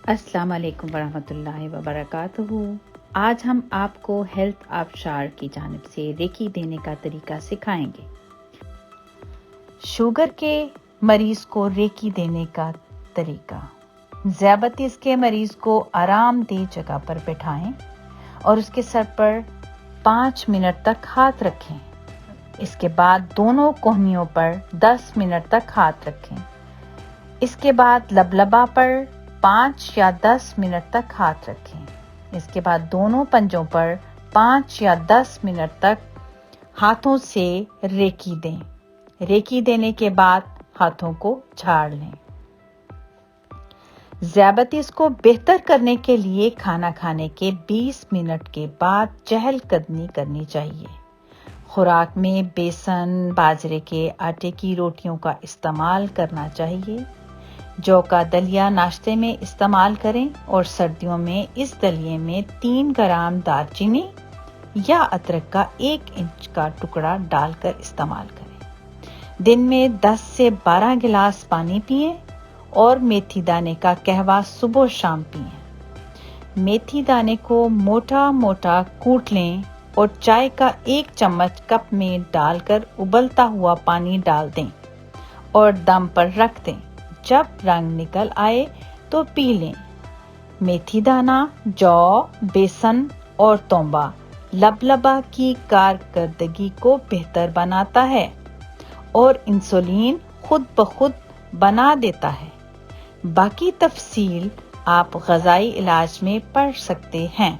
السلام علیکم ورحمۃ اللہ وبرکاتہ۔ آج ہم آپ کو ہیلتھ آبشار کی جانب سے ریکی دینے کا طریقہ سکھائیں گے۔ شوگر کے مریض کو ریکی دینے کا طریقہ: ذیابیطس کے مریض کو آرام دہ جگہ پر بٹھائیں اور اس کے سر پر 5 منٹ تک ہاتھ رکھیں۔ اس کے بعد دونوں کوہنیوں پر 10 منٹ تک ہاتھ رکھیں۔ اس کے بعد لبلبا پر 5 یا 10 منٹ تک ہاتھ رکھیں۔ اس کے بعد دونوں پنجوں پر 5 یا 10 منٹ تک ہاتھوں سے ریکی دیں۔ ریکی دینے کے بعد ہاتھوں کو جھاڑ لیں۔ ذیابیطس کو بہتر کرنے کے لیے کھانا کھانے کے 20 منٹ کے بعد چہل قدمی کرنی چاہیے۔ خوراک میں بیسن، باجرے کے آٹے کی روٹیوں کا استعمال کرنا چاہیے۔ جو کا دلیا ناشتے میں استعمال کریں اور سردیوں میں اس دلیے میں 3 گرام دار چینی یا ادرک کا 1 انچ کا ٹکڑا ڈال کر استعمال کریں۔ دن میں 10 سے 12 گلاس پانی پئیں اور میتھی دانے کا قہوہ صبح و شام پئیں۔ میتھی دانے کو موٹا موٹا کوٹ لیں اور چائے کا 1 چمچ کپ میں ڈال کر ابلتا ہوا پانی ڈال دیں اور دم پر رکھ دیں۔ جب رنگ نکل آئے تو پی لیں۔ میتھی دانہ، جو، بیسن اور تونبا لبلبا کی کارکردگی کو بہتر بناتا ہے اور انسولین خود بخود بنا دیتا ہے۔ باقی تفصیل آپ غذائی علاج میں پڑھ سکتے ہیں۔